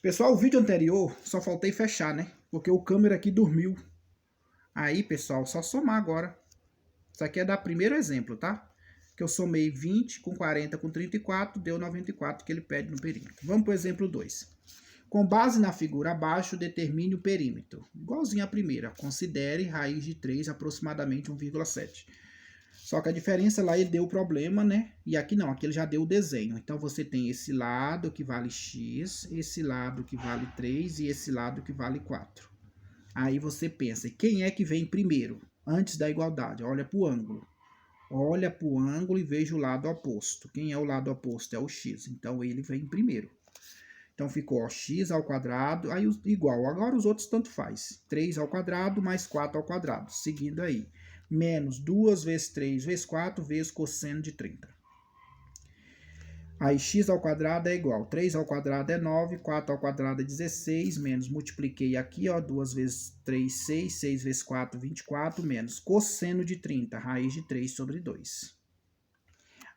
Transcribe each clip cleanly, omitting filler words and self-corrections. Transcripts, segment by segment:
Pessoal, o vídeo anterior só faltei fechar, né? Porque o câmera aqui dormiu. Aí, pessoal, só somar agora. Isso aqui é dar primeiro exemplo, tá? Que eu somei 20 com 40 com 34, deu 94 que ele pede no perímetro. Vamos para o exemplo 2. Com base na figura abaixo, determine o perímetro. Igualzinho à primeira. Considere raiz de 3 aproximadamente 1,7. Só que a diferença lá ele deu o problema, né? E aqui não, aqui ele já deu o desenho. Então você tem esse lado que vale x, esse lado que vale 3 e esse lado que vale 4. Aí você pensa, quem é que vem primeiro? Antes da igualdade, olha para o ângulo. Olha para o ângulo e veja o lado oposto. Quem é o lado oposto? É o x. Então ele vem primeiro. Então ficou ó, x ao quadrado, aí igual. Agora os outros tanto faz. 3 ao quadrado mais 4 ao quadrado. Seguindo aí. Menos 2 vezes 3 vezes 4 vezes cosseno de 30. Aí x ao quadrado é igual. 3 ao quadrado é 9, 4 ao quadrado é 16, menos multipliquei aqui, ó, 2 vezes 3, 6, 6 vezes 4, 24, menos cosseno de 30, raiz de 3 sobre 2.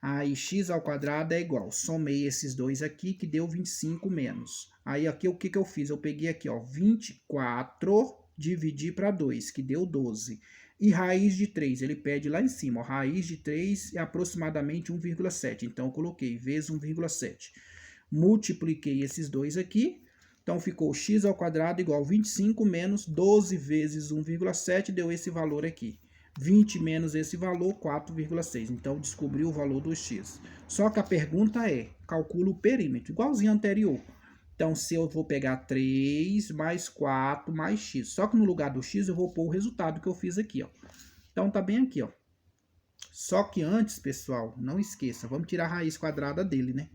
Aí x ao quadrado é igual. Somei esses dois aqui, que deu 25 menos. Aí aqui o que eu fiz? Eu peguei aqui, ó, 24, dividi para 2, que deu 12. E raiz de 3, ele pede lá em cima, ó, raiz de 3 é aproximadamente 1,7. Então, eu coloquei vezes 1,7. Multipliquei esses dois aqui. Então, ficou x ao quadrado igual 25 menos 12 vezes 1,7, deu esse valor aqui. 20 menos esse valor, 4,6. Então, descobri o valor do x. Só que a pergunta é, calcula o perímetro, igualzinho ao anterior. Então, se eu vou pegar 3 mais 4 mais x. Só que no lugar do x eu vou pôr o resultado que eu fiz aqui, ó. Então, tá bem aqui, ó. Só que antes, pessoal, não esqueça, vamos tirar a raiz quadrada dele, né?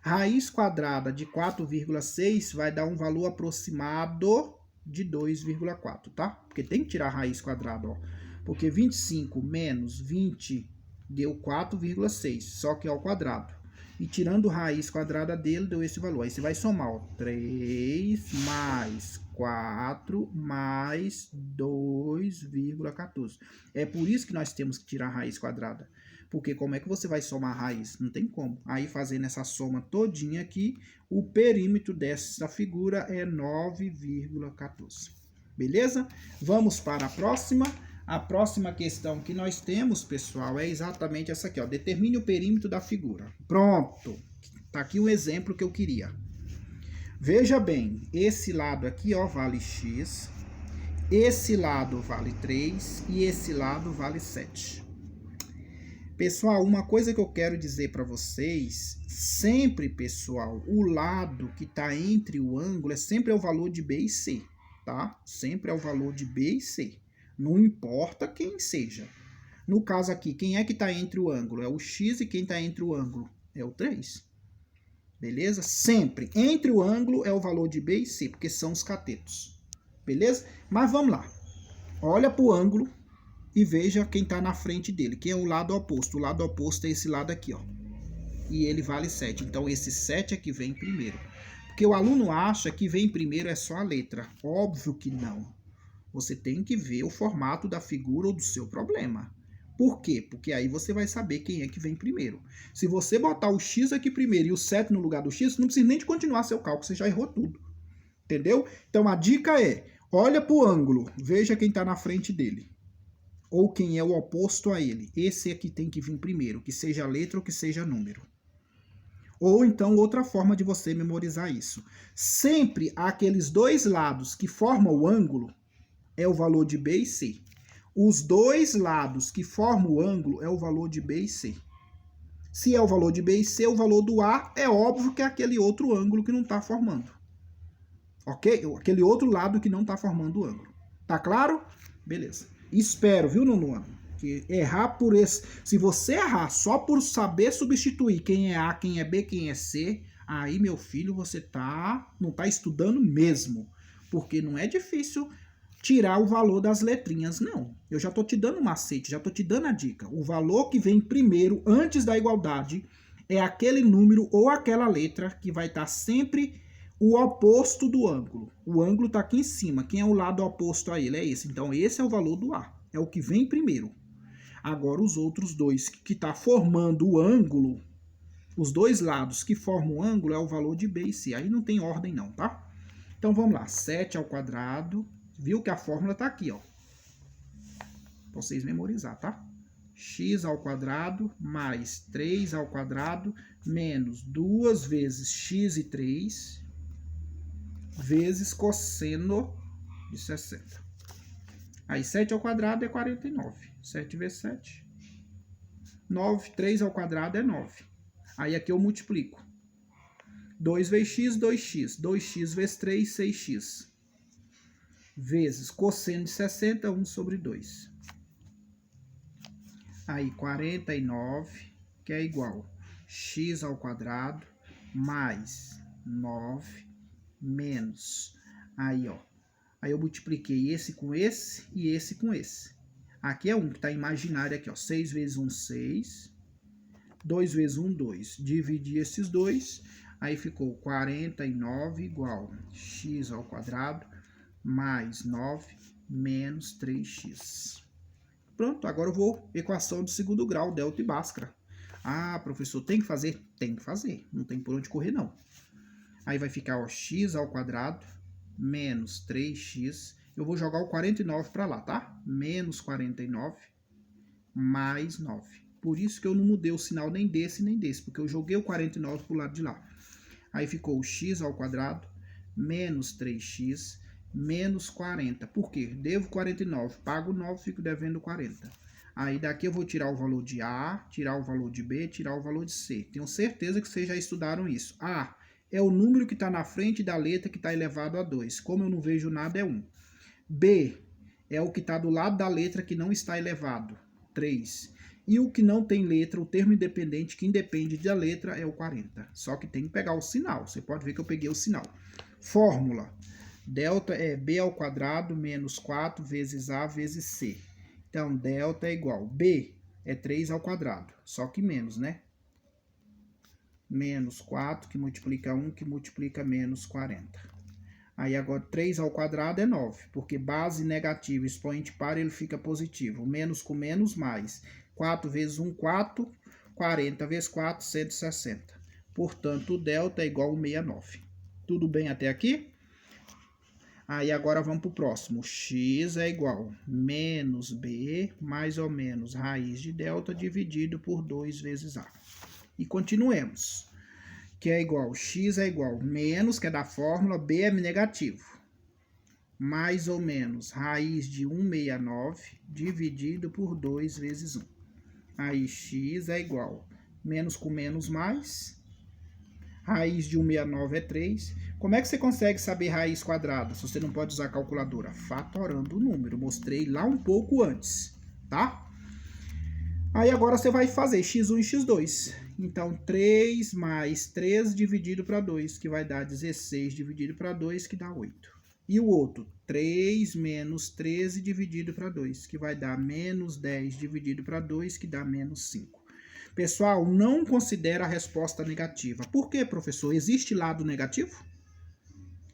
Raiz quadrada de 4,6 vai dar um valor aproximado de 2,4, tá? Porque tem que tirar a raiz quadrada, ó. Porque 25 menos 20 deu 4,6, só que ao quadrado. E tirando raiz quadrada dele, deu esse valor. Aí você vai somar, ó, 3 mais 4 mais 2,14. É por isso que nós temos que tirar a raiz quadrada. Porque como é que você vai somar a raiz? Não tem como. Aí fazendo essa soma todinha aqui, o perímetro dessa figura é 9,14. Beleza? Vamos para a próxima. A próxima questão que nós temos, pessoal, é exatamente essa aqui, ó. Determine o perímetro da figura. Pronto. Tá aqui o exemplo que eu queria. Veja bem, esse lado aqui, ó, vale x. Esse lado vale 3 e esse lado vale 7. Pessoal, uma coisa que eu quero dizer para vocês, sempre, pessoal, o lado que está entre o ângulo é sempre o valor de B e C, tá? Sempre é o valor de B e C. Não importa quem seja. No caso aqui, quem é que está entre o ângulo? É o x e quem está entre o ângulo? É o 3. Beleza? Sempre. Entre o ângulo é o valor de B e C, porque são os catetos. Beleza? Mas vamos lá. Olha para o ângulo e veja quem está na frente dele, que é o lado oposto. O lado oposto é esse lado aqui, ó. E ele vale 7. Então, esse 7 é que vem primeiro. Porque o aluno acha que vem primeiro é só a letra. Óbvio que não. Você tem que ver o formato da figura ou do seu problema. Por quê? Porque aí você vai saber quem é que vem primeiro. Se você botar o x aqui primeiro e o 7 no lugar do x, não precisa nem de continuar seu cálculo, você já errou tudo. Entendeu? Então, a dica é, olha para o ângulo, veja quem está na frente dele. Ou quem é o oposto a ele. Esse aqui tem que vir primeiro, que seja letra ou que seja número. Ou então, outra forma de você memorizar isso. Sempre aqueles dois lados que formam o ângulo é o valor de B e C. Os dois lados que formam o ângulo é o valor de B e C. Se é o valor de B e C, o valor do A é óbvio que é aquele outro ângulo que não está formando. Ok? Aquele outro lado que não está formando o ângulo. Tá claro? Beleza. Espero, viu, nono ano? Que errar por esse... Se você errar só por saber substituir quem é A, quem é B, quem é C, aí, meu filho, você não tá estudando mesmo. Porque não é difícil tirar o valor das letrinhas, não. Eu já tô te dando um macete, já tô te dando a dica. O valor que vem primeiro, antes da igualdade, é aquele número ou aquela letra que vai estar sempre o oposto do ângulo. O ângulo está aqui em cima. Quem é o lado oposto a ele? É esse. Então, esse é o valor do A. É o que vem primeiro. Agora, os outros dois que está formando o ângulo, os dois lados que formam o ângulo é o valor de B e C. Aí não tem ordem não, tá? Então, vamos lá. 7 ao quadrado. Viu que a fórmula está aqui, ó. Pra vocês memorizar, tá? X ao quadrado mais 3 ao quadrado menos 2 vezes x e 3 vezes cosseno de 60. Aí 7 ao quadrado é 49. 7 vezes 7. 9. 3 ao quadrado é 9. Aí aqui eu multiplico. 2 vezes x, 2x. 2x vezes 3, 6x. Vezes cosseno de 60, 1 sobre 2. Aí 49, que é igual x ao quadrado mais 9 menos. Aí, ó. Aí eu multipliquei esse com esse e esse com esse. Aqui é 1 que está imaginário aqui, ó. 6 vezes 1, 6. 2 vezes 1, 2. Dividi esses dois. Aí ficou 49 igual x ao quadrado mais 9 menos 3x. Pronto, agora eu vou equação de segundo grau, delta e Bhaskara. Ah, professor, tem que fazer? Tem que fazer, não tem por onde correr não. Aí vai ficar, ó, x ao quadrado menos 3x. Eu vou jogar o 49 para lá, tá? Menos 49 mais 9. Por isso que eu não mudei o sinal nem desse, porque eu joguei o 49 pro lado de lá. Aí ficou o x ao quadrado menos 3x menos 40. Por quê? Devo 49, pago 9, fico devendo 40. Aí daqui eu vou tirar o valor de A, tirar o valor de B, tirar o valor de C. Tenho certeza que vocês já estudaram isso. A é o número que está na frente da letra que está elevado a 2. Como eu não vejo nada, é 1. B é o que está do lado da letra que não está elevado, 3. E o que não tem letra, o termo independente que independe da letra, é o 40. Só que tem que pegar o sinal. Você pode ver que eu peguei o sinal. Fórmula. Delta é B ao quadrado menos 4 vezes A vezes C. Então, delta é igual. B é 3 ao quadrado. Só que menos, né? Menos 4, que multiplica 1, que multiplica menos 40. Aí agora 3 ao quadrado é 9, porque base negativa, expoente par, ele fica positivo. Menos com menos, mais. 4 vezes 1, 4. 40 vezes 4, 160. Portanto, o delta é igual a 69. Tudo bem até aqui? Aí agora vamos para o próximo. X é igual a menos B, mais ou menos raiz de delta, dividido por 2 vezes A. E continuemos. Que é igual, x é igual, menos, que é da fórmula, B é negativo. Mais ou menos raiz de 169, dividido por 2 vezes 1. Aí x é igual, menos com menos mais, raiz de 169 é 3. Como é que você consegue saber raiz quadrada, se você não pode usar a calculadora? Fatorando o número, mostrei lá um pouco antes, tá? Aí agora você vai fazer x1 e x2. Então, 3 mais 3 dividido para 2, que vai dar 16 dividido para 2, que dá 8. E o outro, 3 menos 13 dividido para 2, que vai dar menos 10 dividido para 2, que dá menos 5. Pessoal, não considera a resposta negativa. Por quê, professor? Existe lado negativo?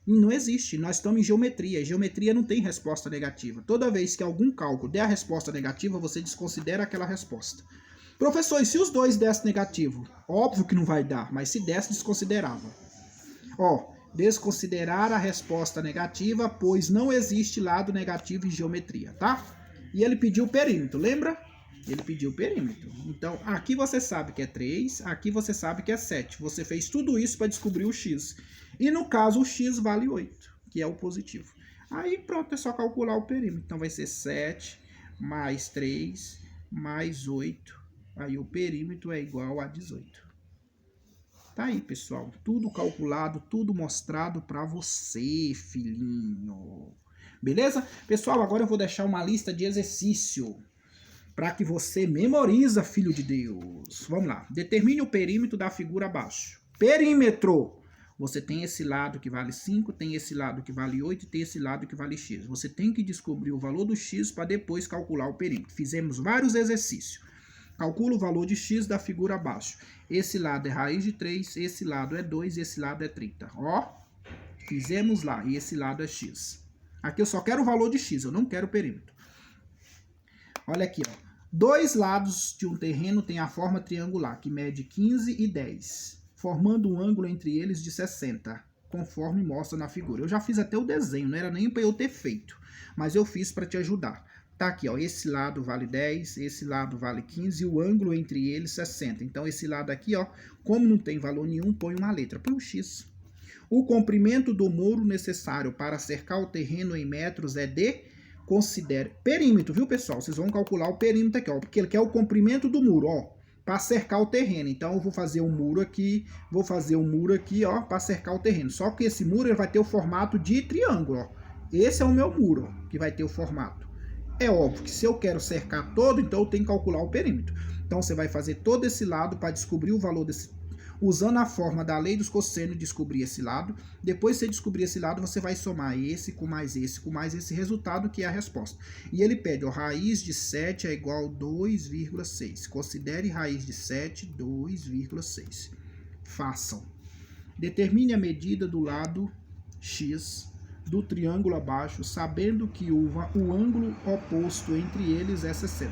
Não existe. Nós estamos em geometria. Geometria não tem resposta negativa. Toda vez que algum cálculo der a resposta negativa, você desconsidera aquela resposta. Professor, e se os dois dessem negativo? Óbvio que não vai dar, mas se desse, desconsiderava. Ó, desconsiderar a resposta negativa, pois não existe lado negativo em geometria, tá? E ele pediu o perímetro, lembra? Ele pediu o perímetro. Então, aqui você sabe que é 3, aqui você sabe que é 7. Você fez tudo isso para descobrir o x. E no caso, o x vale 8, que é o positivo. Aí pronto, é só calcular o perímetro. Então vai ser 7 mais 3 mais 8. Aí o perímetro é igual a 18. Tá aí, pessoal. Tudo calculado, tudo mostrado para você, filhinho. Beleza? Pessoal, agora eu vou deixar uma lista de exercício para que você memoriza, filho de Deus. Vamos lá. Determine o perímetro da figura abaixo. Perímetro. Você tem esse lado que vale 5, tem esse lado que vale 8 e tem esse lado que vale x. Você tem que descobrir o valor do x para depois calcular o perímetro. Fizemos vários exercícios. Calcula o valor de x da figura abaixo. Esse lado é raiz de 3, esse lado é 2 e esse lado é 30. Ó, fizemos lá e esse lado é x. Aqui eu só quero o valor de x, eu não quero o perímetro. Olha aqui, ó. Dois lados de um terreno têm a forma triangular, que mede 15 e 10, formando um ângulo entre eles de 60. conforme mostra na figura. Eu já fiz até o desenho, não era nem para eu ter feito, mas eu fiz para te ajudar. Tá aqui, ó, esse lado vale 10, esse lado vale 15 e o ângulo entre eles 60. Então, esse lado aqui, ó, como não tem valor nenhum, põe uma letra, põe um X. O comprimento do muro necessário para cercar o terreno em metros é de... Considere perímetro, viu, pessoal? Vocês vão calcular o perímetro aqui, ó, porque ele quer o comprimento do muro, ó, para cercar o terreno. Então, eu vou fazer um muro aqui, ó, para cercar o terreno. Só que esse muro ele vai ter o formato de triângulo, ó. Esse é o meu muro, ó, que vai ter o formato. É óbvio que se eu quero cercar todo, então eu tenho que calcular o perímetro. Então, você vai fazer todo esse lado para descobrir o valor desse... Usando a forma da lei dos cosseno, descobrir esse lado. Depois que você descobrir esse lado, você vai somar esse com mais esse resultado, que é a resposta. E ele pede, ó, raiz de 7 é igual a 2,6. Considere raiz de 7, 2,6. Façam. Determine a medida do lado X do triângulo abaixo, sabendo que o ângulo oposto entre eles é 60.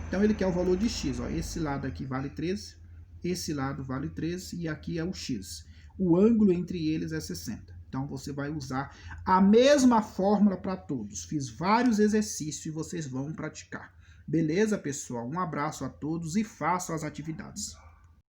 Então, ele quer o valor de X. Ó. Esse lado aqui vale 13. Esse lado vale 13 e aqui é o X. O ângulo entre eles é 60. Então, você vai usar a mesma fórmula para todos. Fiz vários exercícios e vocês vão praticar. Beleza, pessoal? Um abraço a todos e façam as atividades.